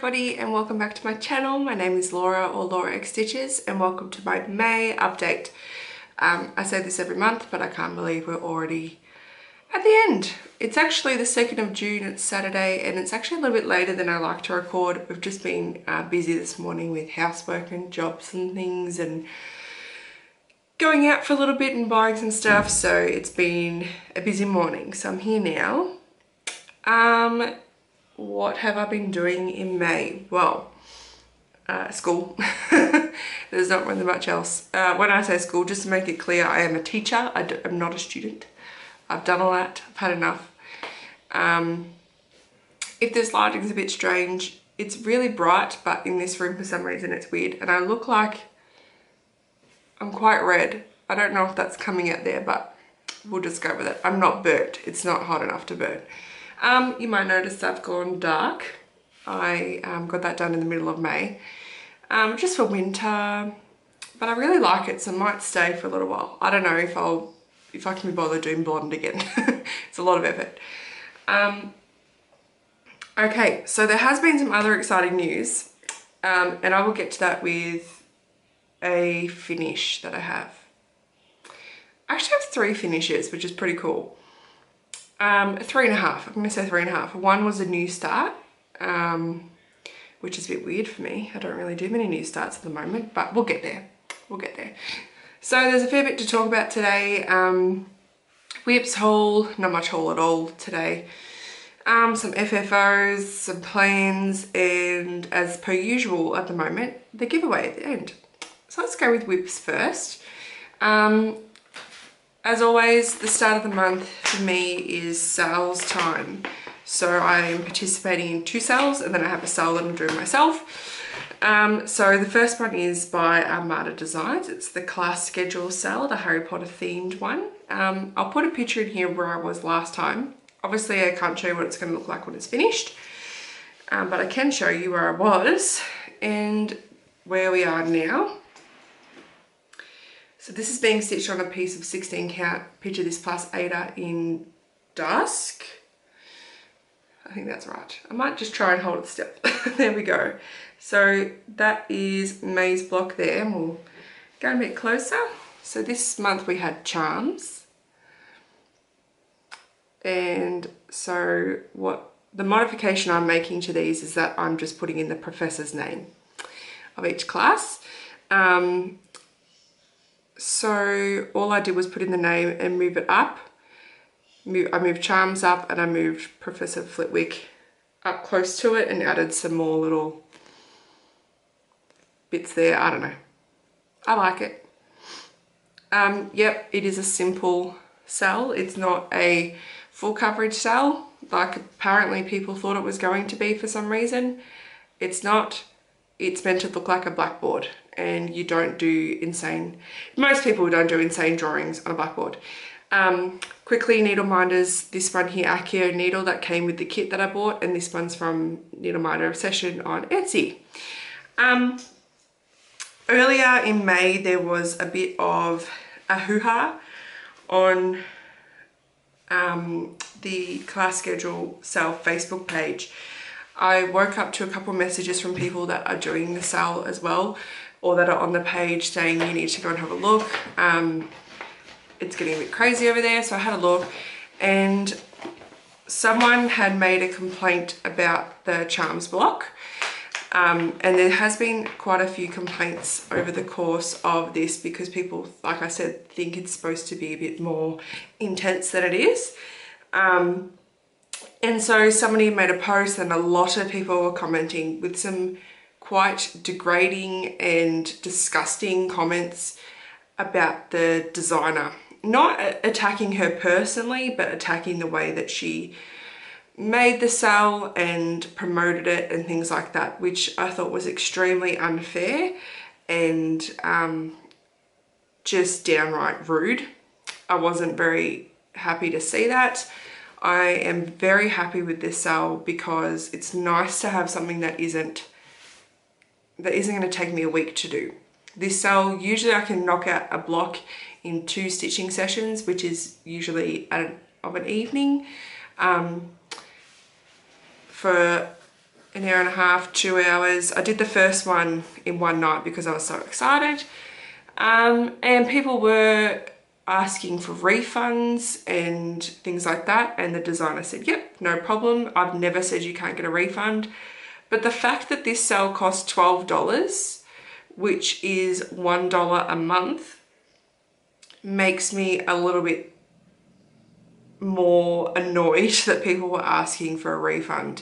everybody and welcome back to my channel. My name is Laura or lauraxstitches and welcome to my May update. I say this every month, but I can't believe we're already at the end. It's actually the 2nd of June, it's Saturday, and it's actually a little bit later than I like to record. We've just been busy this morning with housework and jobs and things and going out for a little bit and buying some stuff, so it's been a busy morning. So I'm here now. What have I been doing in May? Well, school. There's not really much else. When I say school, just to make it clear, I am a teacher. I'm not a student. I've done all that. I've had enough. If this lighting's a bit strange, it's really bright, but in this room for some reason it's weird. And I look like I'm quite red. I don't know if that's coming out there, but we'll just go with it. I'm not burnt. It's not hot enough to burn. You might notice I've gone dark. I got that done in the middle of May, just for winter, but I really like it, so I might stay for a little while. I don't know if I can be bothered doing blonde again. It's a lot of effort. Okay, so there has been some other exciting news, and I will get to that with a finish that I have. I actually have 3 finishes, which is pretty cool. 3.5, I'm gonna say 3.5. One was a new start, which is a bit weird for me. I don't really do many new starts at the moment, but we'll get there. We'll get there. So there's a fair bit to talk about today. Whips haul, not much haul at all today. Some FFOs, some plans, and as per usual at the moment, the giveaway at the end. So let's go with whips first. As always, the start of the month for me is sales time. So I am participating in 2 sales, and then I have a sale that I'm doing myself. So the first one is by Armada Designs. It's the class schedule sale, the Harry Potter themed one. I'll put a picture in here where I was last time. Obviously I can't show you what it's going to look like when it's finished, but I can show you where I was and where we are now. So this is being stitched on a piece of 16 count Picture This Plus Ada in dusk. I think that's right. I might just try and hold it still. There we go. So that is May's block there, and we'll go a bit closer. So this month we had charms. And so what the modification I'm making to these is that I'm just putting in the professor's name of each class. So all I did was put in the name and move it up. I moved charms up and I moved Professor Flitwick up close to it and added some more little bits there. I don't know. I like it. Yep, it is a simple cell. It's not a full coverage cell like apparently people thought it was going to be for some reason. It's not. It's meant to look like a blackboard, and you don't do insane, most people don't do insane drawings on a blackboard. Quickly, needle minders, this one here, Accio needle that came with the kit that I bought, and this one's from Needle Minder Obsession on Etsy. Earlier in May there was a bit of a hoo-ha on the class schedule sale Facebook page. I woke up to a couple of messages from people that are doing the sale as well, or that are on the page saying you need to go and have a look. It's getting a bit crazy over there, so I had a look, and someone had made a complaint about the charms block, and there has been quite a few complaints over the course of this because people, like I said, think it's supposed to be a bit more intense than it is. And so somebody made a post and a lot of people were commenting with some quite degrading and disgusting comments about the designer. Not attacking her personally, but attacking the way that she made the sale and promoted it and things like that, which I thought was extremely unfair and just downright rude. I wasn't very happy to see that. I am very happy with this sale because it's nice to have something that isn't going to take me a week to do. This sale, usually I can knock out a block in 2 stitching sessions, which is usually of an evening. For an hour and a half, 2 hours. I did the first one in one night because I was so excited. And people were asking for refunds and things like that. And the designer said, yep, no problem. I've never said you can't get a refund. But the fact that this sale cost $12, which is $1 a month, makes me a little bit more annoyed that people were asking for a refund.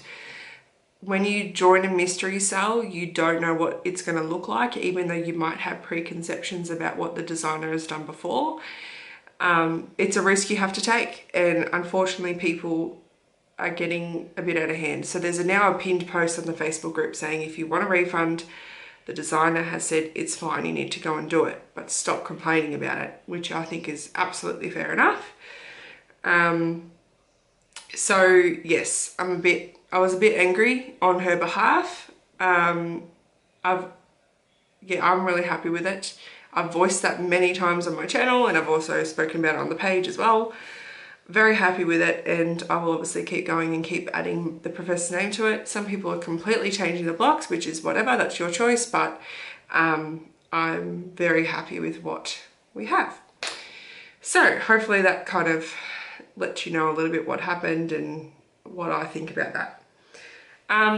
When you join a mystery sale, you don't know what it's going to look like, even though you might have preconceptions about what the designer has done before. It's a risk you have to take, and unfortunately people are getting a bit out of hand. So there's now a pinned post on the Facebook group saying if you want a refund, the designer has said it's fine, you need to go and do it, but stop complaining about it, which I think is absolutely fair enough. So yes, I was a bit angry on her behalf. I'm really happy with it. I've voiced that many times on my channel, and I've also spoken about it on the page as well. Very happy with it, and I will obviously keep going and keep adding the professor's name to it. Some people are completely changing the blocks, which is whatever, that's your choice, but I'm very happy with what we have. So hopefully that kind of lets you know a little bit what happened and what I think about that.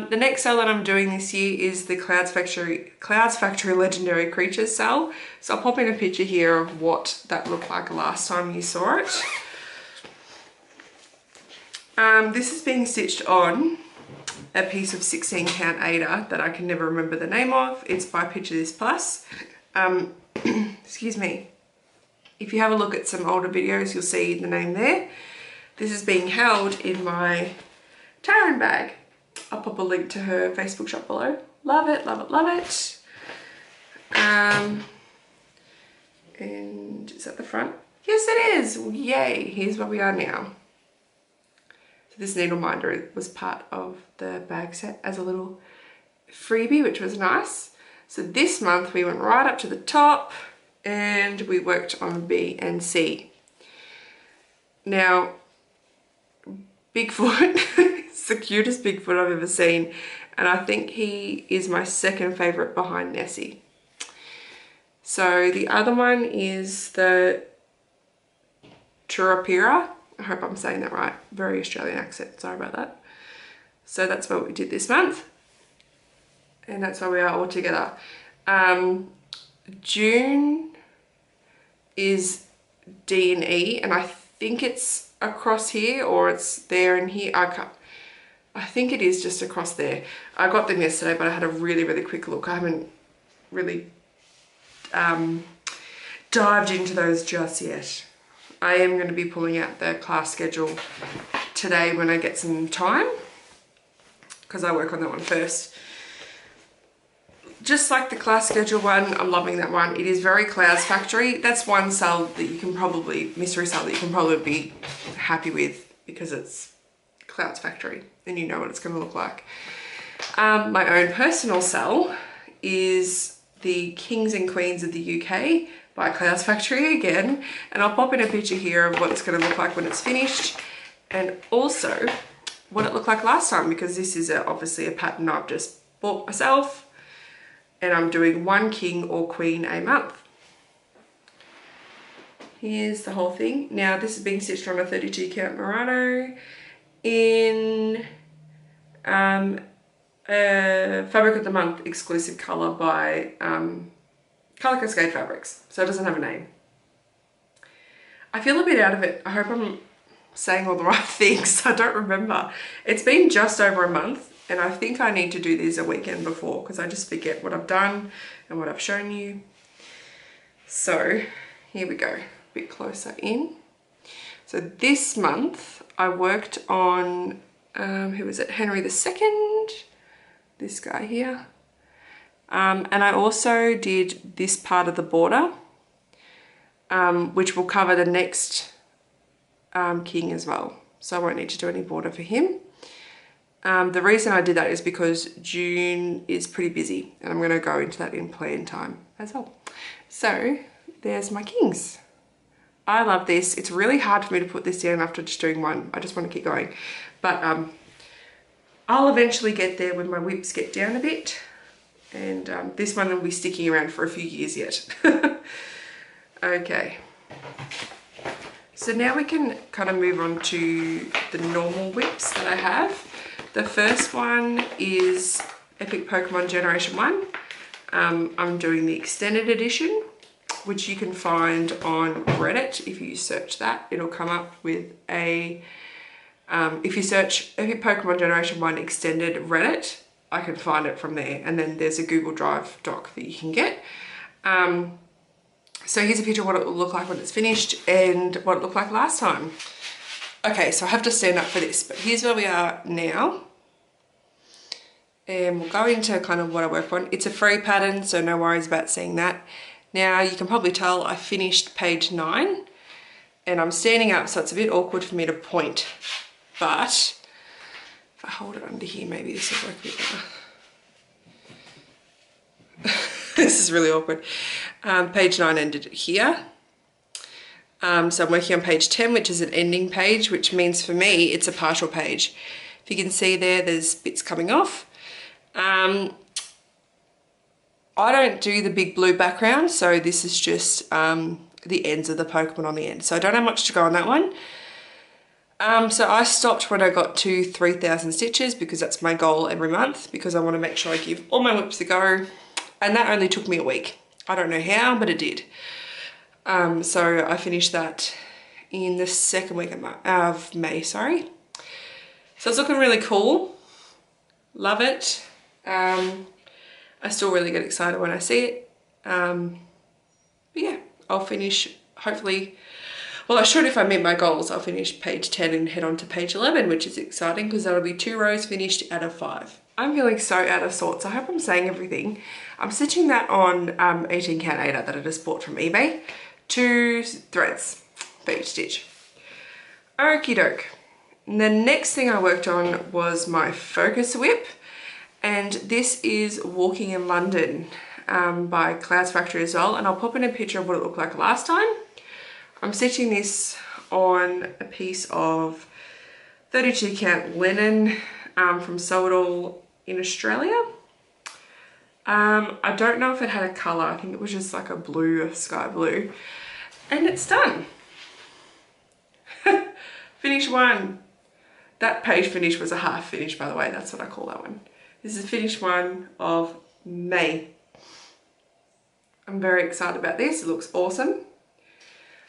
The next sale that I'm doing this year is the Clouds Factory Legendary Creatures sale. So I'll pop in a picture here of what that looked like last time you saw it. This is being stitched on a piece of 16 count Ada that I can never remember the name of. It's by Picture This Plus. Excuse me. If you have a look at some older videos, you'll see the name there. This is being held in my Taryn bag. I'll pop a link to her Facebook shop below. Love it, love it, love it. And is that the front? Yes, it is. Yay, here's where we are now. So this needle minder was part of the bag set as a little freebie, which was nice. So this month we went right up to the top and we worked on B and C. Now, Bigfoot, it's the cutest Bigfoot I've ever seen, and I think he is my second favourite behind Nessie. So the other one is the Turapira. I hope I'm saying that right. Very Australian accent, sorry about that. So that's what we did this month, and that's why we are all together. June is D and E, and I think it's across here, or it's there and here. I think it is just across there. I got them yesterday, but I had a really quick look. I haven't really dived into those just yet. I am going to be pulling out the class schedule today when I get some time, because I work on that one first. Just like the class schedule one, I'm loving that one. It is very Clouds Factory. That's one sale that you can probably, mystery sale that you can probably be happy with, because it's Clouds Factory and you know what it's going to look like. My own personal sale is the Kings and Queens of the UK by Clouds Factory again, and I'll pop in a picture here of what it's going to look like when it's finished, and also what it looked like last time, because this is obviously a pattern I've just bought myself. And I'm doing one king or queen a month. Here's the whole thing. Now this is being stitched on a 32 count Murano in Fabric of the Month exclusive colour by Colour Cascade Fabrics. So it doesn't have a name. I feel a bit out of it. I hope I'm saying all the right things. I don't remember. It's been just over a month. And I think I need to do these a weekend before, because I just forget what I've done and what I've shown you. So here we go, a bit closer in. So this month I worked on, who was it, Henry II, this guy here. And I also did this part of the border, which will cover the next king as well. So I won't need to do any border for him. The reason I did that is because June is pretty busy, and I'm going to go into that in plan time as well. So there's my kings. I love this. It's really hard for me to put this down after just doing one. I just want to keep going. But I'll eventually get there when my whips get down a bit, and this one will be sticking around for a few years yet. Okay, so now we can kind of move on to the normal whips that I have. The first one is Epic Pokemon Generation 1. I'm doing the extended edition, which you can find on Reddit. If you search that, it'll come up with a, if you search Epic Pokemon Generation 1 Extended Reddit, I can find it from there. And then there's a Google Drive doc that you can get. So here's a picture of what it will look like when it's finished and what it looked like last time. Okay, so I have to stand up for this, but here's where we are now. And we'll go into kind of what I work on. It's a free pattern, so no worries about seeing that. Now you can probably tell I finished page 9 and I'm standing up, so it's a bit awkward for me to point. But if I hold it under here, maybe this will work a bit better. This is really awkward. Page 9 ended here. So I'm working on page 10, which is an ending page, which means for me, it's a partial page. If you can see there, there's bits coming off. I don't do the big blue background, so this is just the ends of the Pokemon on the end. So I don't have much to go on that one. So I stopped when I got to 3,000 stitches because that's my goal every month, because I want to make sure I give all my whips a go. And that only took me a week. I don't know how, but it did. So I finished that in the second week of May, sorry. So it's looking really cool. Love it. I still really get excited when I see it. But yeah, I'll finish hopefully, well I should if I meet my goals. I'll finish page 10 and head on to page 11, which is exciting because that'll be 2 rows finished out of 5. I'm feeling so out of sorts. I hope I'm saying everything. I'm stitching that on 18 count 8 that I just bought from eBay. 2 threads for each stitch. Okie doke. And the next thing I worked on was my focus whip. And this is Walking in London by Clouds Factory as well. And I'll pop in a picture of what it looked like last time. I'm stitching this on a piece of 32 count linen from Sew It All in Australia. I don't know if it had a colour. I think it was just like a blue, a sky blue. And it's done. Finish 1. That page finish was a half finish, by the way. That's what I call that one. This is finish 1 of May. I'm very excited about this. It looks awesome.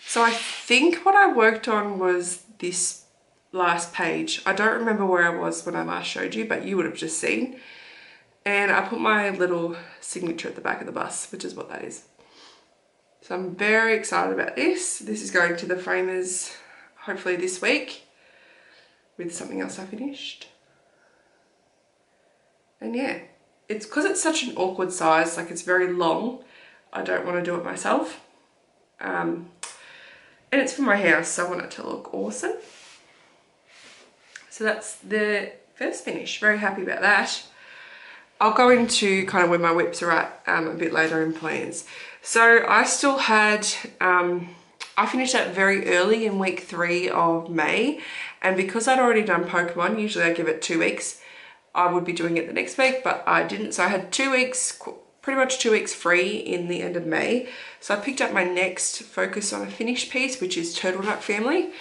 So I think what I worked on was this last page. I don't remember where I was when I last showed you, but you would have just seen. And I put my little signature at the back of the bus, which is what that is. So I'm very excited about this. This is going to the framers hopefully this week with something else I finished. And yeah, it's because it's such an awkward size, like it's very long. I don't want to do it myself. And it's for my house, so I want it to look awesome. So that's the first finish. Very happy about that. I'll go into kind of where my whips are at a bit later in plans. So I still had, I finished that very early in week 3 of May. And because I'd already done Pokemon, usually I give it 2 weeks. I would be doing it the next week, but I didn't. So I had 2 weeks, pretty much 2 weeks free in the end of May. So I picked up my next focus on a finished piece, which is Turtleneck Family.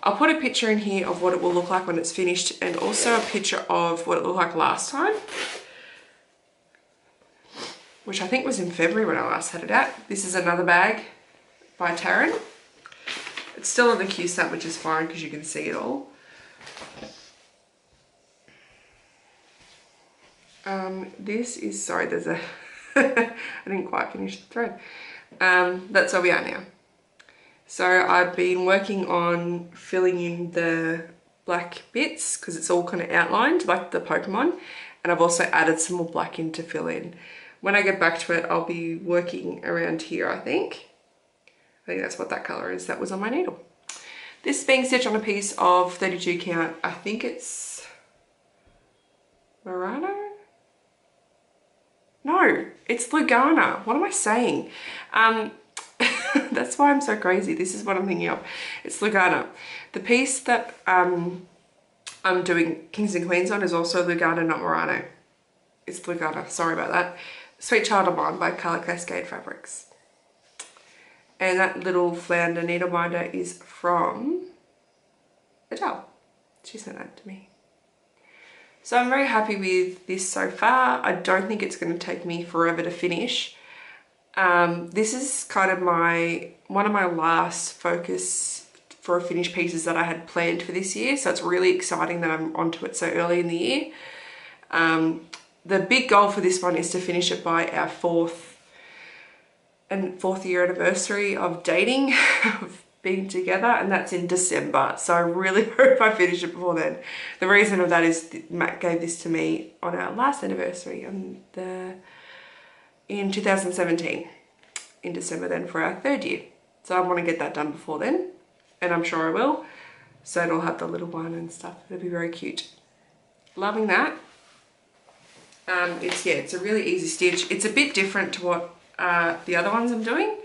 I'll put a picture in here of what it will look like when it's finished, and also a picture of what it looked like last time, which I think was in February when I last had it out. This is another bag by Taryn. It's still on the Q snap, which is fine because you can see it all. This is, sorry, there's a, I didn't quite finish the thread. That's where we are now. So I've been working on filling in the black bits because it's all kind of outlined like the Pokemon, and I've also added some more black in to fill in. When I get back to it, I'll be working around here, I think. I think that's what that colour is. That was on my needle. This is being stitched on a piece of 32 count. I think it's Murano? No, it's Lugana. What am I saying? That's why I'm so crazy. This is what I'm thinking of. It's Lugana. The piece that I I'm doing Kings and Queens on is also Lugana, not Murano. It's Lugana, sorry about that. Sweet Child of Mine by Colour Cascade Fabrics. And that little flounder needle binder is from Adele. She sent that to me. So I'm very happy with this so far. I don't think it's going to take me forever to finish. This is kind of one of my last focus for finished pieces that I had planned for this year. So it's really exciting that I'm onto it so early in the year. The big goal for this one is to finish it by our fourth year anniversary of dating, of being together, and that's in December. So I really hope I finish it before then. The reason of that is Matt gave this to me on our last anniversary in 2017, in December then, for our 3rd year. So I want to get that done before then, and I'm sure I will. So it'll have the little one and stuff. It'll be very cute. Loving that. It's a really easy stitch. It's a bit different to what the other ones I'm doing,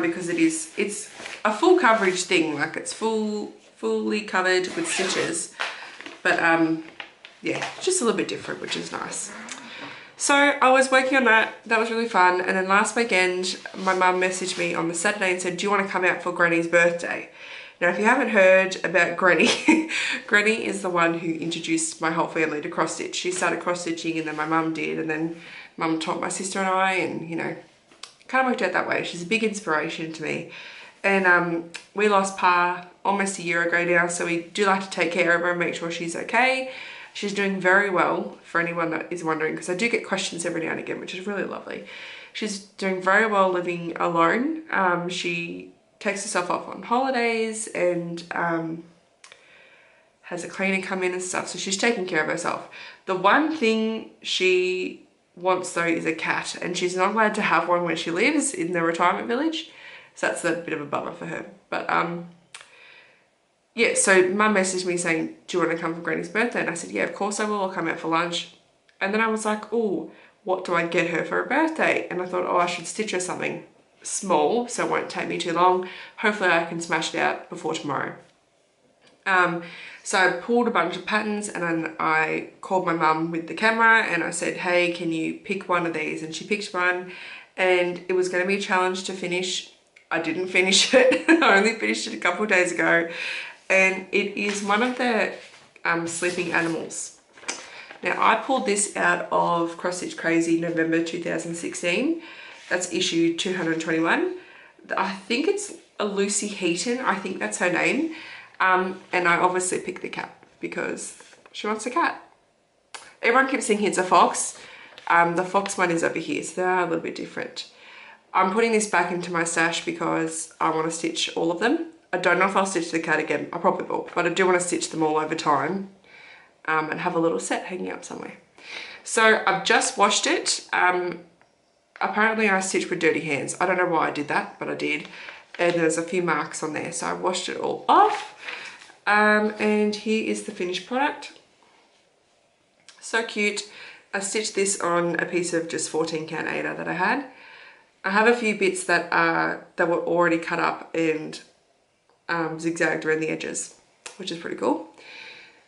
because it's a full coverage thing, like it's fully covered with stitches, but yeah, just a little bit different, which is nice. So I was working on that. That was really fun. And then last weekend, my mum messaged me on the Saturday and said, do you want to come out for Granny's birthday? Now, if you haven't heard about Granny, Granny is the one who introduced my whole family to cross stitch. She started cross stitching, and then my mum did, and then mum taught my sister and I, and you know, kind of worked out that way. She's a big inspiration to me. And we lost Pa almost a year ago now, so we do like to take care of her and make sure she's okay. She's doing very well, for anyone that is wondering, because I do get questions every now and again, which is really lovely. She's doing very well living alone. She takes herself off on holidays and has a cleaner come in and stuff, so she's taking care of herself. The one thing she wants though is a cat, and she's not allowed to have one where she lives in the retirement village, so that's a bit of a bummer for her. But yeah, so mum messaged me saying, do you want to come for Granny's birthday? And I said, yeah, of course I will. I'll come out for lunch. And then I was like, oh, what do I get her for her birthday? And I thought, oh, I should stitch her something small so it won't take me too long. Hopefully I can smash it out before tomorrow. So I pulled a bunch of patterns, and then I called my mum with the camera and I said, hey, can you pick one of these? And she picked one, and it was going to be a challenge to finish. I didn't finish it. I only finished it a couple of days ago, and it is one of the sleeping animals. Now, I pulled this out of Cross Stitch Crazy November 2016. That's issue 221. I think it's a Lucy Heaton. I think that's her name. And I obviously picked the cat because she wants a cat. Everyone keeps thinking it's a fox. The fox one is over here, so they are a little bit different. I'm putting this back into my stash because I want to stitch all of them. I don't know if I'll stitch the cat again. I probably will, but I do want to stitch them all over time and have a little set hanging up somewhere. So I've just washed it. Apparently I stitched with dirty hands. I don't know why I did that, but I did. And there's a few marks on there, so I washed it all off. And here is the finished product. So cute. I stitched this on a piece of just 14 count Aida that I had. I have a few bits that were already cut up and zigzagged around the edges, which is pretty cool.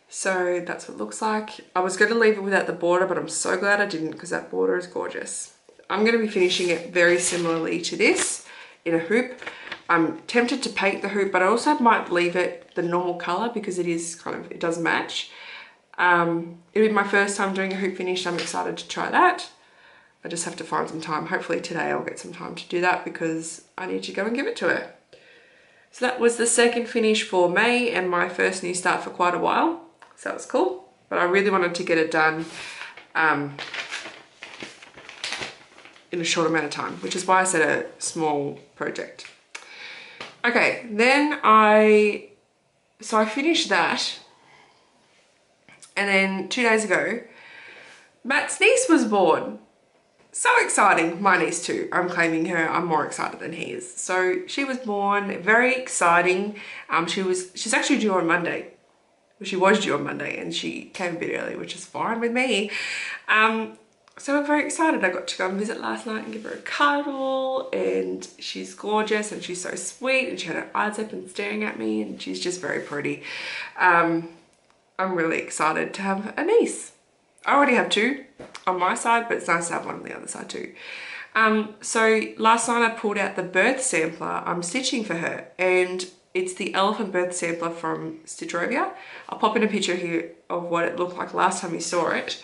So that's what it looks like. I was going to leave it without the border, but I'm so glad I didn't, because that border is gorgeous. I'm going to be finishing it very similarly to this in a hoop. I'm tempted to paint the hoop, but I also might leave it the normal color because it is it does match. It'll be my first time doing a hoop finish. I'm excited to try that. I just have to find some time. Hopefully today I'll get some time to do that because I need to go and give it to her. So that was the second finish for May and my first new start for quite a while. So that was cool, but I really wanted to get it done in a short amount of time, which is why I said a small project. Okay, then I finished that, and then 2 days ago, Matt's niece was born. So exciting. My niece too. I'm claiming her. I'm more excited than he is. So she was born. Very exciting. She's actually due on Monday. Well, she was due on Monday, and she came a bit early, which is fine with me. So I'm very excited. I got to go and visit last night and give her a cuddle, and she's gorgeous and she's so sweet, and she had her eyes open staring at me, and she's just very pretty. I'm I'm really excited to have a niece. I already have two on my side, but it's nice to have one on the other side too. So last night I pulled out the birth sampler I'm stitching for her, and it's the elephant birth sampler from Stitchrovia. I'll pop in a picture here of what it looked like last time you saw it.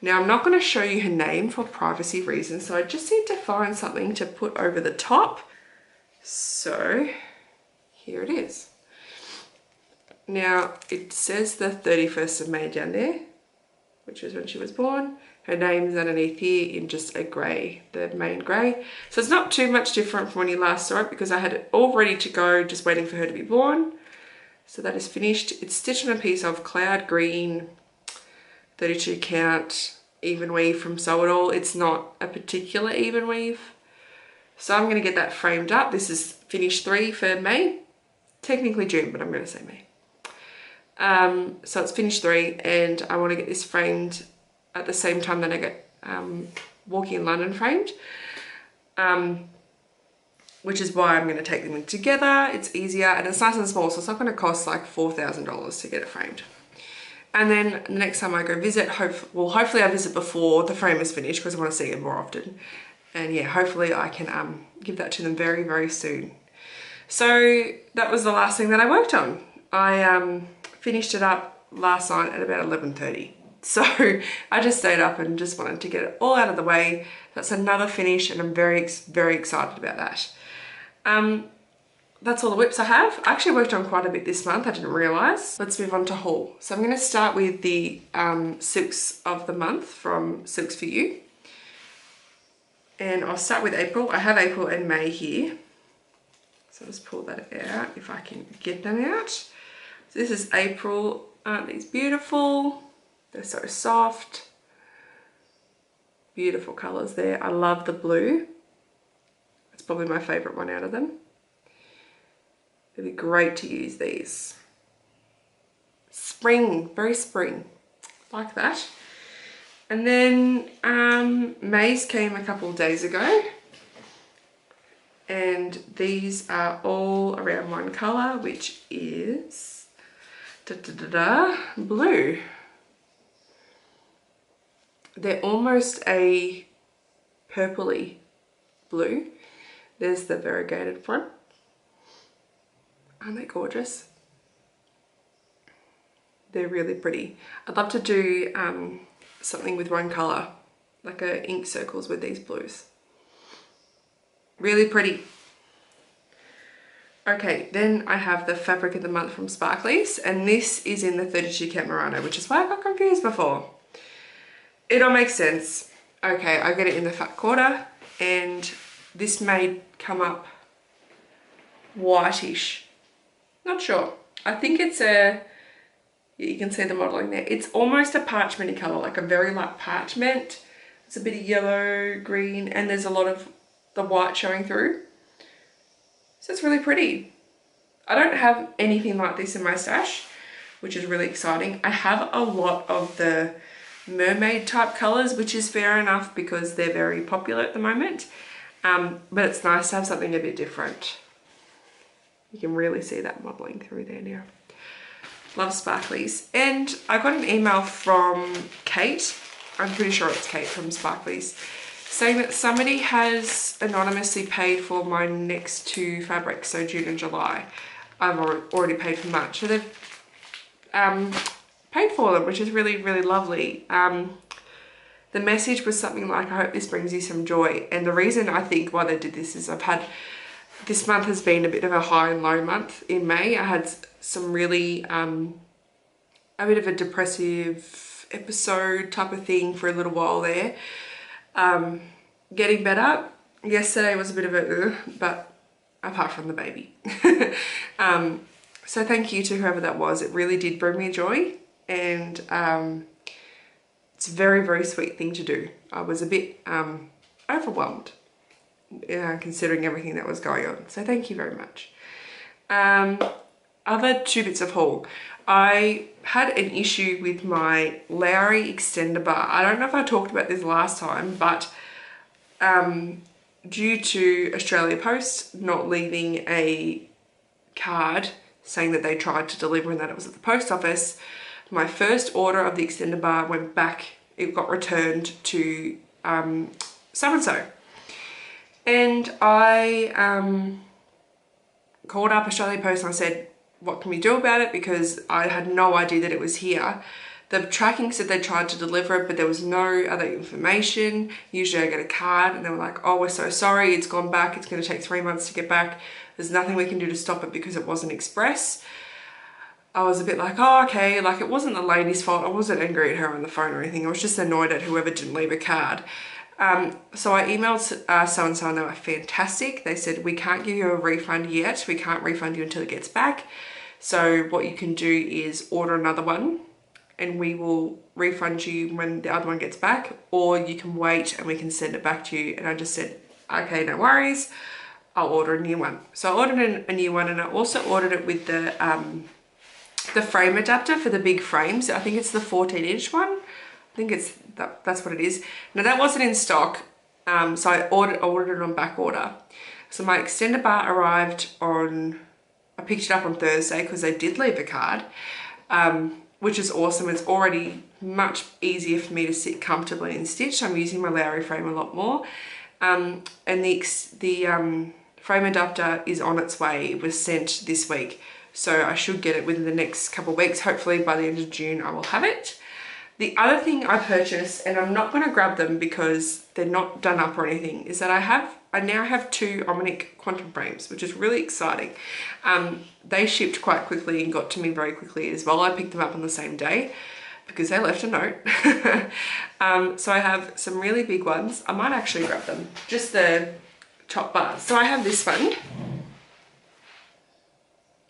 Now I'm not going to show you her name for privacy reasons, so I just need to find something to put over the top. So here it is. Now it says the 31st of May down there, which is when she was born. Her name's underneath here in just a grey, the main grey. So it's not too much different from when you last saw it, because I had it all ready to go, just waiting for her to be born. So that is finished. It's stitched on a piece of cloud green, 32 count, even weave from Sew It All. It's not a particular even weave. So I'm going to get that framed up. This is finish 3 for May. Technically June, but I'm going to say May. So it's finish 3, and I want to get this framed at the same time that I get Walking in London framed, which is why I'm going to take them in together. It's easier and it's nice and small, so it's not going to cost like $4,000 to get it framed. And then the next time I go visit, hopefully I visit before the frame is finished, because I want to see it more often. And yeah, hopefully I can give that to them very, very soon. So that was the last thing that I worked on. I finished it up last night at about 11:30. So I just stayed up and just wanted to get it all out of the way. That's another finish, and I'm very, very excited about that. That's all the whips I have. I actually worked on quite a bit this month, I didn't realise. Let's move on to haul. So I'm going to start with the silks of the month from Silks For You. And I'll start with April. I have April and May here. So I'll just pull that out if I can get them out. So this is April. Aren't these beautiful? They're so soft. Beautiful colours there. I love the blue. It's probably my favourite one out of them. It'd be great to use these. Spring, very spring, like that. And then May's came a couple of days ago. And these are all around one colour, which is blue. They're almost a purpley blue. There's the variegated front. Aren't they gorgeous? They're really pretty. I'd love to do something with one colour, like a ink circles with these blues. Really pretty. Okay, then I have the fabric of the month from Sparklies, and this is in the 32 count Merino, which is why I got confused before. It all makes sense. Okay, I get it in the fat quarter, and this may come up whitish. Not sure. I think it's you can see the modelling there. It's almost a parchmenty colour, like a very light parchment. It's a bit of yellow, green, and there's a lot of the white showing through. So it's really pretty. I don't have anything like this in my stash, which is really exciting. I have a lot of the mermaid type colours, which is fair enough because they're very popular at the moment. But it's nice to have something a bit different. You can really see that modelling through there now. Love Sparklies. And I got an email from Kate, I'm pretty sure it's Kate from Sparklies, saying that somebody has anonymously paid for my next 2 fabrics, so June and July. I've already paid for March. So they've paid for them, which is really, really lovely. The message was something like, I hope this brings you some joy. And the reason I think why they did this is this month has been a bit of a high and low month in May. I had some really, a bit of a depressive episode type of thing for a little while there. Getting better. Yesterday was a bit of a but apart from the baby. So thank you to whoever that was. It really did bring me joy, and it's a very, very sweet thing to do. I was a bit overwhelmed considering everything that was going on. So thank you very much. Other 2 bits of haul. I had an issue with my Lowry Extendible. I don't know if I talked about this last time, but due to Australia Post not leaving a card saying that they tried to deliver and that it was at the post office, My first order of the extender bar went back, it got returned to so-and-so. And I called up Australia Post and I said, what can we do about it? Because I had no idea that it was here. The tracking said they tried to deliver it, but there was no other information. Usually I get a card and they were like, oh, we're so sorry, it's gone back. It's going to take 3 months to get back. There's nothing we can do to stop it because it wasn't express. I was a bit like, oh, okay. Like, it wasn't the lady's fault. I wasn't angry at her on the phone or anything. I was just annoyed at whoever didn't leave a card. So I emailed so-and-so and they were fantastic. They said, we can't give you a refund yet. We can't refund you until it gets back. So what you can do is order another one and we will refund you when the other one gets back, or you can wait and we can send it back to you. And I just said, okay, no worries. I'll order a new one. So I ordered a new one, and I also ordered it with the frame adapter for the big frames. I think it's the 14-inch one. I think it's that's what it is. Now that wasn't in stock, so I ordered it on back order. So my extender bar arrived on, I picked it up on Thursday because they did leave a card, which is awesome. It's already much easier for me to sit comfortably and stitch. I'm using my Lowry frame a lot more, and the frame adapter is on its way. It was sent this week, so I should get it within the next couple of weeks. Hopefully by the end of June I will have it. The other thing I purchased, and I'm not going to grab them because they're not done up or anything, is that I now have 2 Omnic quantum frames, which is really exciting. They shipped quite quickly and got to me very quickly as well. I picked them up on the same day because they left a note. So I have some really big ones. I might actually grab them, just the top bars. So I have this one,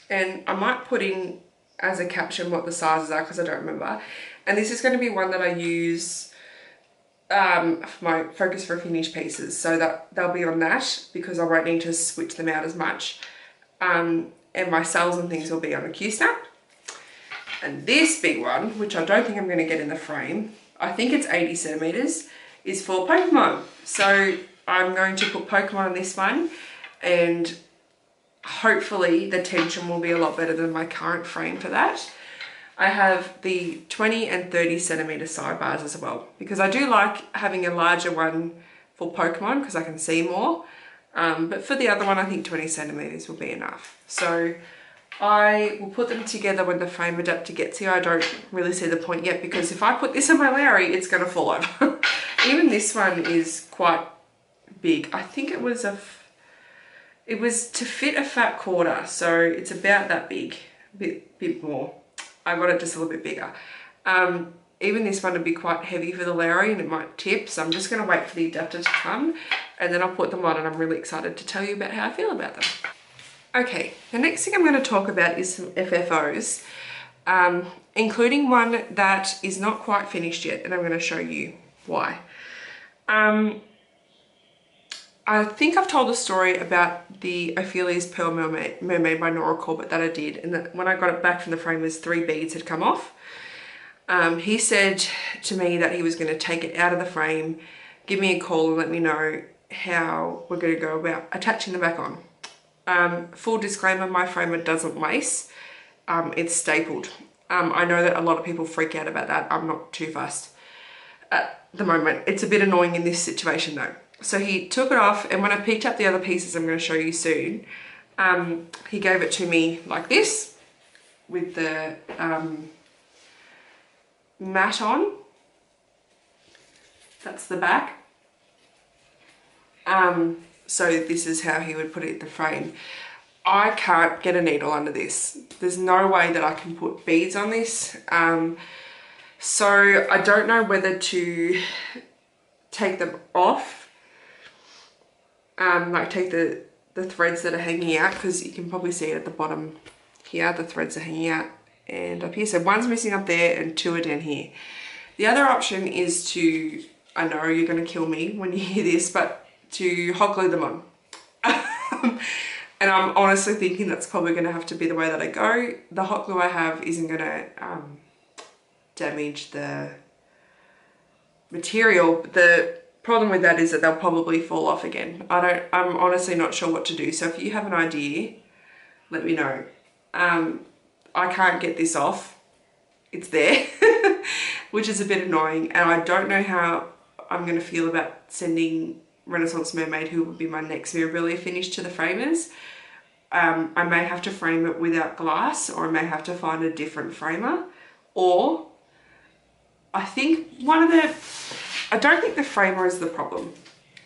and I might put in as a caption what the sizes are because I don't remember. And this is going to be one that I use for my Focus for Finish pieces, so that they'll be on that because I won't need to switch them out as much. And my cells and things will be on a Q-snap. And this big one, which I don't think I'm going to get in the frame, I think it's 80 centimeters, is for Pokemon. So I'm going to put Pokemon on this one, and hopefully the tension will be a lot better than my current frame for that. I have the 20 and 30 centimeter sidebars as well, because I do like having a larger one for Pokemon because I can see more. But for the other one, I think 20 centimeters will be enough. So I will put them together when the frame adapter gets here. I don't really see the point yet because if I put this on my Lowry, it's going to fall over. Even this one is quite big. I think it was to fit a fat quarter, so it's about that big, a bit more. I got it just a little bit bigger. Even this one would be quite heavy for the Lowry and it might tip, so I'm just going to wait for the adapter to come and then I'll put them on, and I'm really excited to tell you about how I feel about them. Okay, the next thing I'm going to talk about is some FFOs, including one that is not quite finished yet, and I'm going to show you why. I think I've told the story about the Ophelia's Pearl Mermaid by Nora Corbett that I did, and that when I got it back from the frame, there's 3 beads had come off. He said to me that he was going to take it out of the frame, give me a call and let me know how we're going to go about attaching them back on. Full disclaimer, my frame doesn't lace, it's stapled. I know that a lot of people freak out about that. I'm not too fussed at the moment. It's a bit annoying in this situation though. So he took it off, and when I picked up the other pieces I'm going to show you soon, he gave it to me like this with the mat on. That's the back. So this is how he would put it in the frame. I can't get a needle under this. There's no way that I can put beads on this. So I don't know whether to take them off, like take the threads that are hanging out, because you can probably see it at the bottom here, the threads are hanging out, and up here. So one's missing up there and 2 are down here. The other option is to, I know you're going to kill me when you hear this, but to hot glue them on. And I'm honestly thinking that's probably going to have to be the way that I go. The hot glue I have isn't going to damage the material. The problem with that is that they'll probably fall off again. I'm honestly not sure what to do. So if you have an idea, let me know. I can't get this off. it's there, which is a bit annoying. And I don't know how I'm going to feel about sending Renaissance Mermaid, who would be my next Mirabilia finish, to the framers. I may have to frame it without glass, or I may have to find a different framer, or I think I don't think the framer is the problem.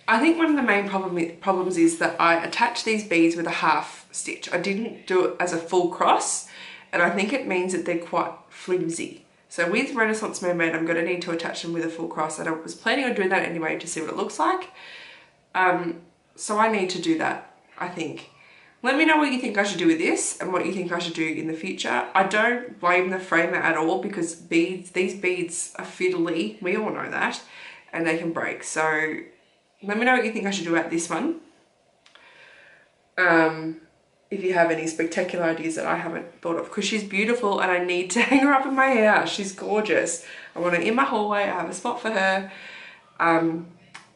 I think one of the main problems is that I attach these beads with a half stitch. I didn't do it as a full cross, and I think it means that they're quite flimsy. So with Renaissance Mermaid, I'm going to need to attach them with a full cross, and I was planning on doing that anyway to see what it looks like. So I need to do that, I think. Let me know what you think I should do with this and what you think I should do in the future. I don't blame the framer at all, because these beads are fiddly, we all know that, and they can break. So let me know what you think I should do about this one. If you have any spectacular ideas that I haven't thought of, because she's beautiful and I need to hang her up in my house. She's gorgeous. I want her in my hallway. I have a spot for her.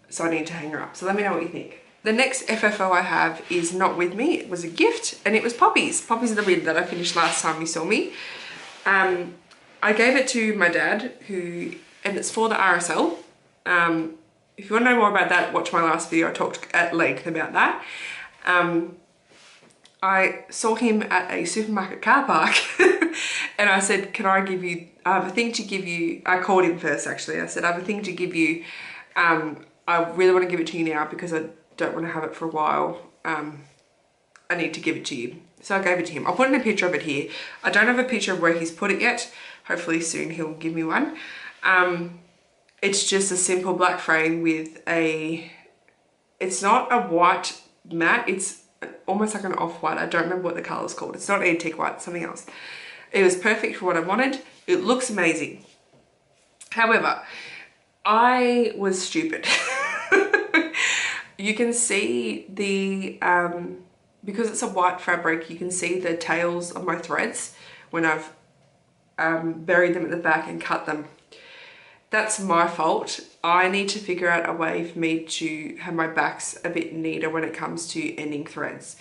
So I need to hang her up. So let me know what you think. The next FFO I have is not with me. It was a gift, and it was Poppies. Poppies are the wig that I finished last time you saw me. I gave it to my dad, and it's for the RSL. If you want to know more about that, watch my last video. I talked at length about that. I saw him at a supermarket car park and I said, can I give you, I have a thing to give you. I called him first actually. I said, I have a thing to give you. I really want to give it to you now because I don't want to have it for a while. I need to give it to you. So I gave it to him. I'll put in a picture of it here. I don't have a picture of where he's put it yet. Hopefully soon he'll give me one. It's just a simple black frame with it's not a white matte, it's almost like an off-white. I don't remember what the colour is called. It's not antique white, it's something else. It was perfect for what I wanted. It looks amazing. However, I was stupid. You can see the, because it's a white fabric, you can see the tails of my threads when I've buried them at the back and cut them. That's my fault. I need to figure out a way for me to have my backs a bit neater when it comes to ending threads.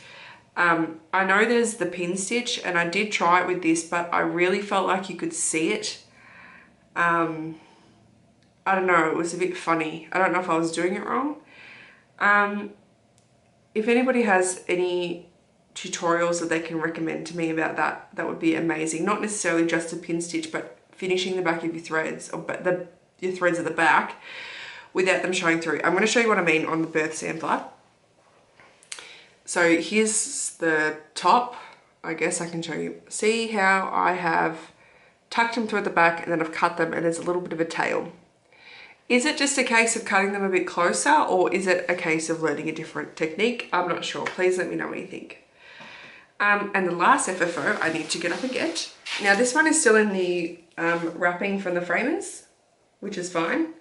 I know there's the pin stitch, and I did try it with this, but I really felt like you could see it. I don't know, it was a bit funny. I don't know if I was doing it wrong. If anybody has any tutorials that they can recommend to me about that, that would be amazing. Not necessarily just a pin stitch, but finishing the back of your threads, or your threads at the back without them showing through. I'm going to show you what I mean on the birth sampler. So here's the top. I guess I can show you. See how I have tucked them through at the back and then I've cut them and there's a little bit of a tail. Is it just a case of cutting them a bit closer, or is it a case of learning a different technique? I'm not sure. Please let me know what you think. And the last FFO I need to get up and get. Now this one is still in the wrapping from the framers, which is fine.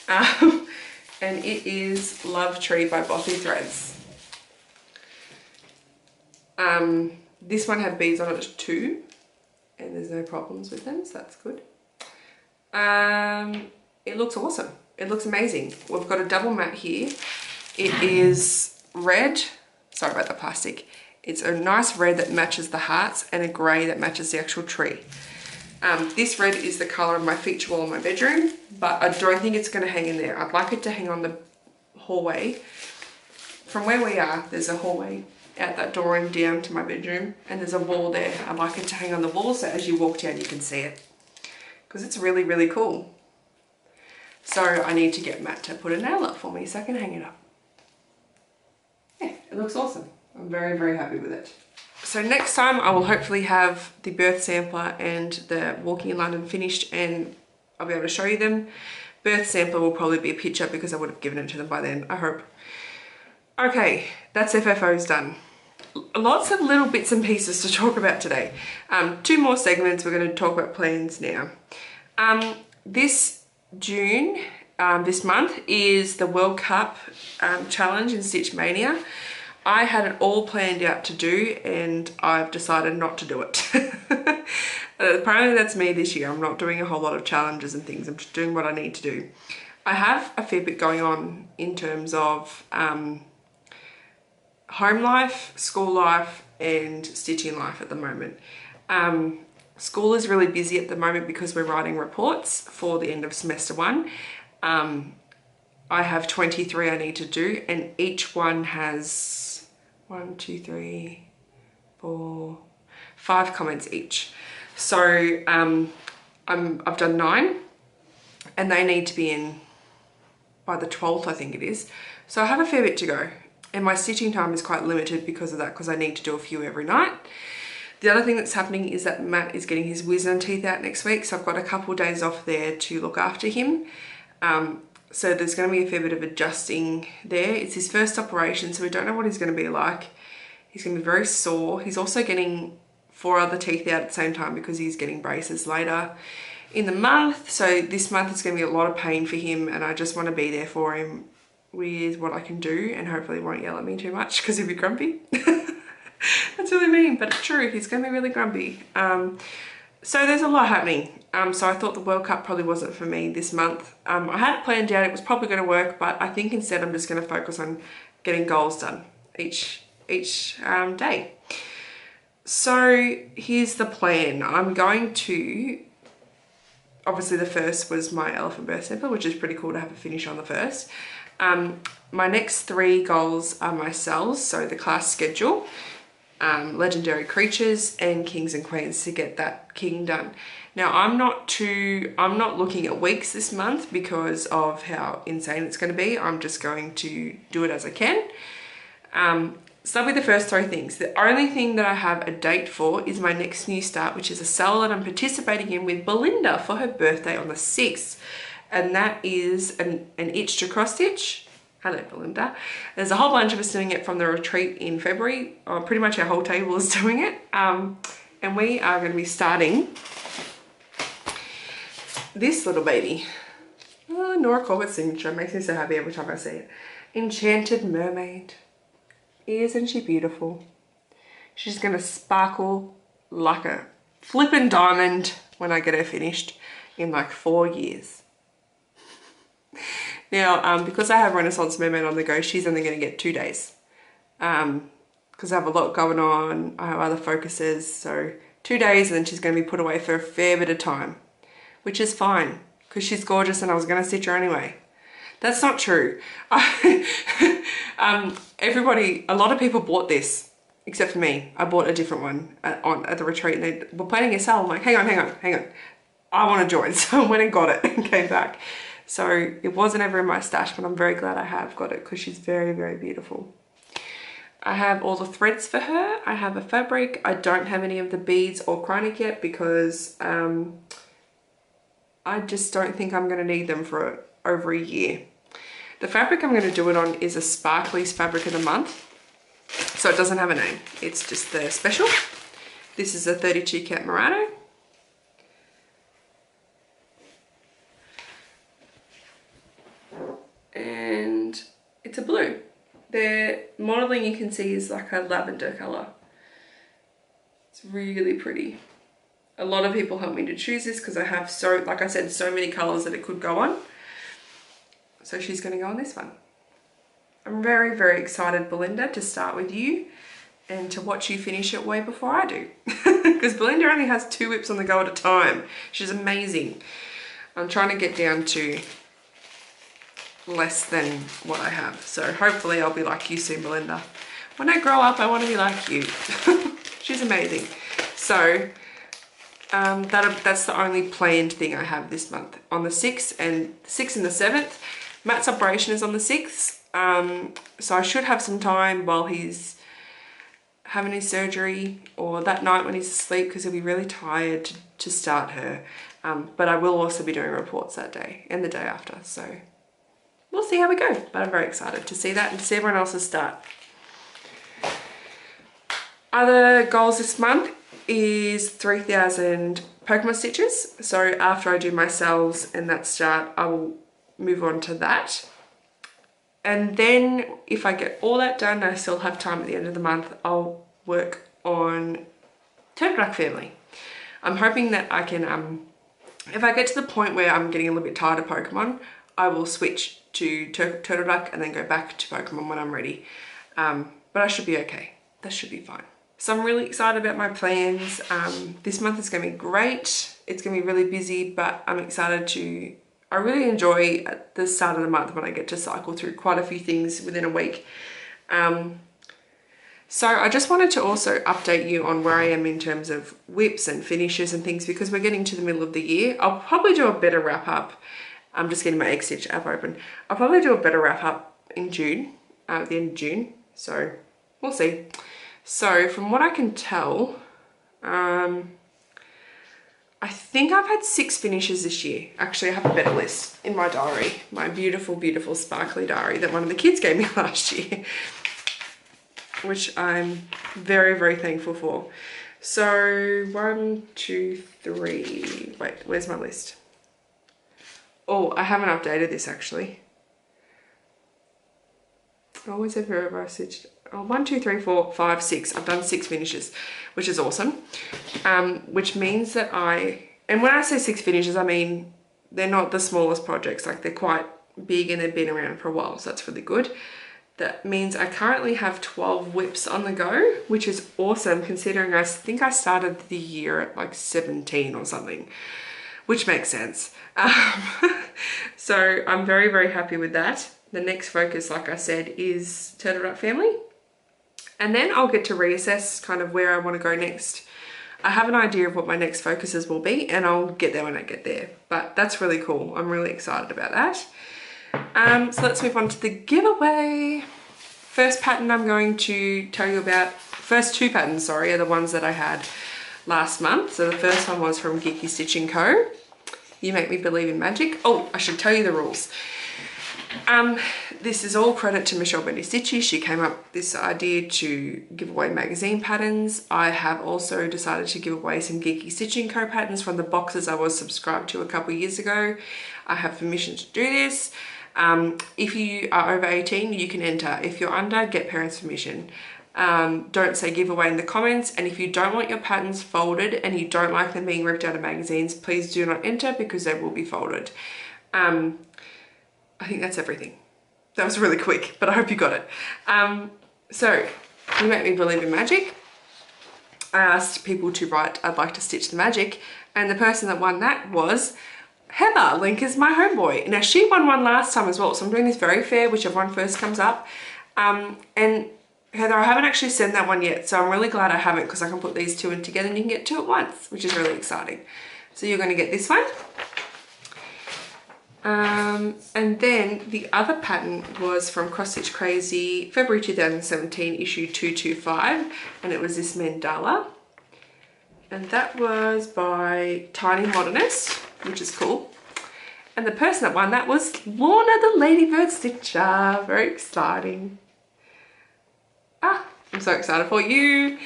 And it is Love Tree by Bothy Threads. This one had beads on it too, and there's no problems with them, so that's good. It looks awesome. It looks amazing. We've got a double matte here. It is red. Sorry about the plastic. It's a nice red that matches the hearts and a grey that matches the actual tree. This red is the colour of my feature wall in my bedroom, but I don't think it's going to hang in there. I'd like it to hang on the hallway. From where we are, there's a hallway out that door and down to my bedroom, and there's a wall there. I'd like it to hang on the wall so as you walk down you can see it, because it's really, really cool. So I need to get Matt to put a nail up for me so I can hang it up. Yeah, it looks awesome. I'm very, very happy with it. So next time I will hopefully have the birth sampler and the Walking in London finished, and I'll be able to show you them. Birth sampler will probably be a picture because I would have given it to them by then, I hope. Okay, that's FFOs done. Lots of little bits and pieces to talk about today. 2 more segments. We're going to talk about plans now. This June, this month, is the World Cup challenge in Stitch Mania. I had it all planned out to do, and I've decided not to do it. Apparently that's me this year. I'm not doing a whole lot of challenges and things. I'm just doing what I need to do. I have a fair bit going on in terms of home life, school life, and stitching life at the moment. School is really busy at the moment because we're writing reports for the end of semester 1. I have 23 I need to do, and each one has 1, 2, 3, 4, 5 comments each. So I've done 9, and they need to be in by the 12th, I think it is. So I have a fair bit to go, and my stitching time is quite limited because of that, because I need to do a few every night. The other thing that's happening is that Matt is getting his wisdom teeth out next week, so I've got a couple of days off there to look after him. So there's going to be a fair bit of adjusting there. It's his first operation, so we don't know what he's going to be like. He's going to be very sore. He's also getting 4 other teeth out at the same time because he's getting braces later in the month. So this month is going to be a lot of pain for him, and I just want to be there for him with what I can do, and hopefully he won't yell at me too much because he'll be grumpy. That's really mean, but it's true. He's going to be really grumpy. So there's a lot happening. So I thought the World Cup probably wasn't for me this month. I had it planned out. It was probably going to work, but I think instead I'm just going to focus on getting goals done each day. So here's the plan. I'm going to, obviously the first was my elephant birth sample, which is pretty cool to have a finish on the first. My next 3 goals are my cells, so the class schedule, legendary creatures, and kings and queens, to get that king done. Now I'm not looking at weeks this month because of how insane it's going to be. I'm just going to do it as I can. So that'll be the first 3 things. The only thing that I have a date for is my next new start, which is a cell that I'm participating in with Belinda for her birthday on the 6th. And that is an itch to cross stitch. Hello, Belinda. There's a whole bunch of us doing it from the retreat in February. Pretty much our whole table is doing it. And we are going to be starting this little baby. Oh, Nora Corbett's signature makes me so happy every time I see it. Enchanted Mermaid. Isn't she beautiful? She's going to sparkle like a flippin' diamond when I get her finished in like 4 years. Now, because I have Renaissance Mermaid on the go, she's only going to get 2 days. Because I have a lot going on. I have other focuses. So 2 days, and then she's going to be put away for a fair bit of time. Which is fine, because she's gorgeous and I was going to stitch her anyway. That's not true. A lot of people bought this, except for me. I bought a different one at the retreat, and they were planning a sale. I'm like, hang on. I want to join. So I went and got it and came back. So it wasn't ever in my stash, but I'm very glad I have got it because she's very, very beautiful. I have all the threads for her. I have a fabric. I don't have any of the beads or chronic yet because I just don't think I'm going to need them for over a year. The fabric I'm going to do it on is a Sparkly's Fabric of the Month. So it doesn't have a name. It's just the special. This is a 32 cat Murano. And it's a blue. The modeling you can see is like a lavender color. It's really pretty. A lot of people helped me to choose this because I have like I said, so many colors that it could go on. So she's going to go on this one. I'm very, very excited, Belinda, to start with you and to watch you finish it way before I do. Because Belinda only has 2 whips on the go at a time. She's amazing. I'm trying to get down to less than what I have. So hopefully I'll be like you soon, Belinda. When I grow up, I want to be like you. She's amazing. So that's the only planned thing I have this month. On the 6th and the 7th, Matt's operation is on the 6th. So I should have some time while he's having his surgery or that night when he's asleep, because he'll be really tired to start her. But I will also be doing reports that day and the day after. So we'll see how we go. But I'm very excited to see that and to see everyone else's start. Other goals this month is 3,000 Pokemon stitches. So after I do my cells and that start, I will move on to that. And then if I get all that done, I still have time at the end of the month, I'll work on Turtle Duck Family. I'm hoping that I can, if I get to the point where I'm getting a little bit tired of Pokemon, I will switch to Turtle Duck and then go back to Pokemon when I'm ready. But I should be okay. That should be fine. So I'm really excited about my plans. This month is going to be great. It's going to be really busy, but I'm excited to, I really enjoy at the start of the month when I get to cycle through quite a few things within a week. So I just wanted to also update you on where I am in terms of whips and finishes and things, because we're getting to the middle of the year. I'll probably do a better wrap up. I'm just getting my Xstitch app open. I'll probably do a better wrap up in June, at the end of June. So we'll see. So from what I can tell, I think I've had 6 finishes this year. Actually, I have a better list in my diary, my beautiful, beautiful sparkly diary that one of the kids gave me last year, which I'm very, very thankful for. So 1, 2, 3, wait, where's my list? Oh, I haven't updated this actually. I always have wherever I stitched. Oh, 1, 2, 3, 4, 5, 6. I've done 6 finishes, which is awesome. Which means that and when I say 6 finishes, I mean, they're not the smallest projects, like they're quite big and they've been around for a while, so that's really good. That means I currently have 12 whips on the go, which is awesome considering I think I started the year at like 17 or something, which makes sense. So I'm very, very happy with that. The next focus, like I said, is Turtle Duck Family. And then I'll get to reassess kind of where I want to go next. I have an idea of what my next focuses will be, and I'll get there when I get there. But that's really cool. I'm really excited about that. So let's move on to the giveaway. First pattern I'm going to tell you about, first 2 patterns, sorry, are the ones that I had last month. So the first one was from Geeky Stitch & Co. You Make Me Believe in Magic. Oh, I should tell you the rules. This is all credit to Michelle Bendy Stitchy. She came up with this idea to give away magazine patterns. I have also decided to give away some Geeky Stitch & Co patterns from the boxes I was subscribed to a couple years ago. I have permission to do this. If you are over 18, you can enter. If you're under, get parents' permission. Don't say giveaway in the comments, and if you don't want your patterns folded and you don't like them being ripped out of magazines, please do not enter because they will be folded. I think that's everything. That was really quick, but I hope you got it. So, You Make Me Believe in Magic. I asked people to write, I'd like to stitch the magic, and the person that won that was Heather. Link is my homeboy. Now, she won one last time as well, so I'm doing this very fair, whichever one first comes up. And Heather, I haven't actually sent that one yet, so I'm really glad I haven't, because I can put these 2 in together and you can get 2 at once, which is really exciting. So you're going to get this one. And then the other pattern was from Cross Stitch Crazy, February 2017, issue 225, and it was this mandala. And that was by Tiny Modernist, which is cool. And the person that won that was Lorna the Ladybird Stitcher. Very exciting. Ah, I'm so excited for you.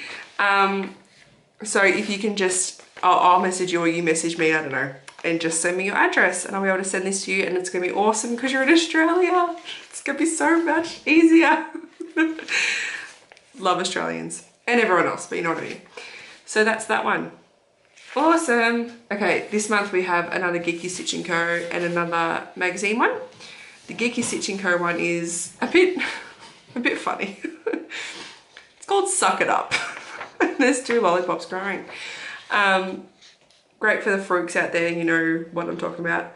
So if you can just, I'll message you or you message me, I don't know, and just send me your address and I'll be able to send this to you, and it's going to be awesome because you're in Australia. It's going to be so much easier. Love Australians and everyone else, but you know what I mean. So that's that one. Awesome. Okay, this month we have another Geeky Stitch & Co and another magazine one. The Geeky Stitch & Co one is a bit funny. It's called Suck It Up. There's 2 lollipops growing. Great for the fruits out there, you know what I'm talking about.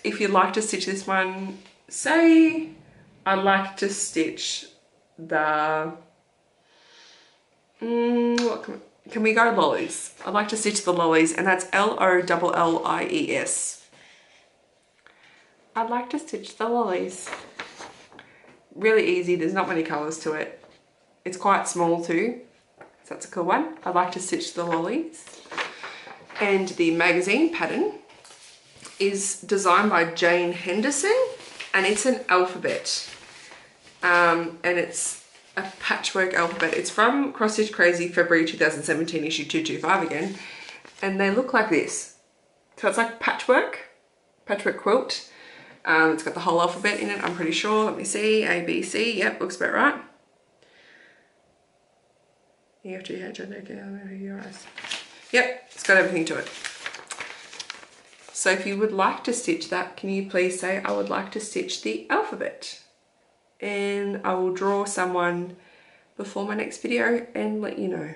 If you'd like to stitch this one, say I'd like to stitch the, can we go lollies? I'd like to stitch the lollies, and that's Lollies. I'd like to stitch the lollies. Really easy, there's not many colours to it. It's quite small too, so that's a cool one. I'd like to stitch the lollies. And the magazine pattern is designed by Jane Henderson, and it's an alphabet. And it's a patchwork alphabet. It's from Cross Stitch Crazy, February 2017, issue 225 again. And they look like this. So it's like patchwork quilt. It's got the whole alphabet in it, I'm pretty sure. Let me see, A, B, C, yep, looks about right. Yep, it's got everything to it. So if you would like to stitch that, can you please say, I would like to stitch the alphabet? And I will draw someone before my next video and let you know.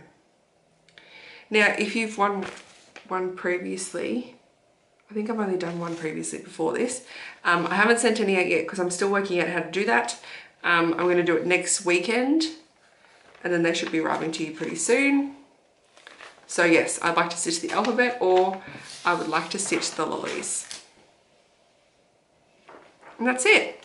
Now, if you've won one previously, I think I've only done one previously before this. I haven't sent any out yet because I'm still working out how to do that. I'm going to do it next weekend and then they should be arriving to you pretty soon. So yes, I'd like to stitch the alphabet or I would like to stitch the lollies. And that's it.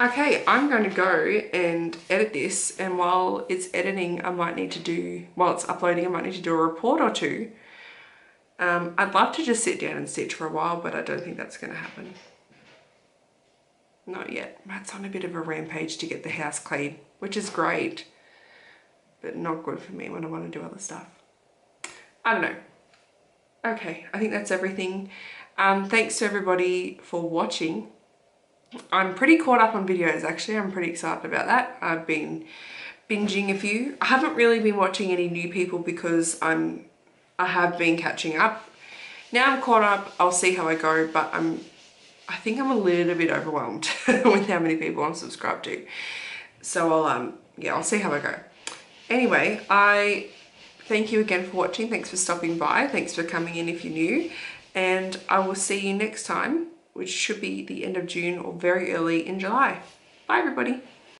Okay, I'm going to go and edit this, and while it's editing, while it's uploading, I might need to do a report or two. I'd love to just sit down and stitch for a while, but I don't think that's going to happen. Not yet. Matt's on a bit of a rampage to get the house clean, which is great, but not good for me when I want to do other stuff. I don't know. Okay, I think that's everything. Thanks to everybody for watching. I'm pretty caught up on videos actually. I'm pretty excited about that. I've been binging a few. I haven't really been watching any new people because I have been catching up. Now I'm caught up, I'll see how I go, but I think I'm a little bit overwhelmed with how many people I'm subscribed to. So I'll see how I go. Anyway, I thank you again for watching. Thanks for stopping by. Thanks for coming in if you're new. And I will see you next time, which should be the end of June or very early in July. Bye everybody.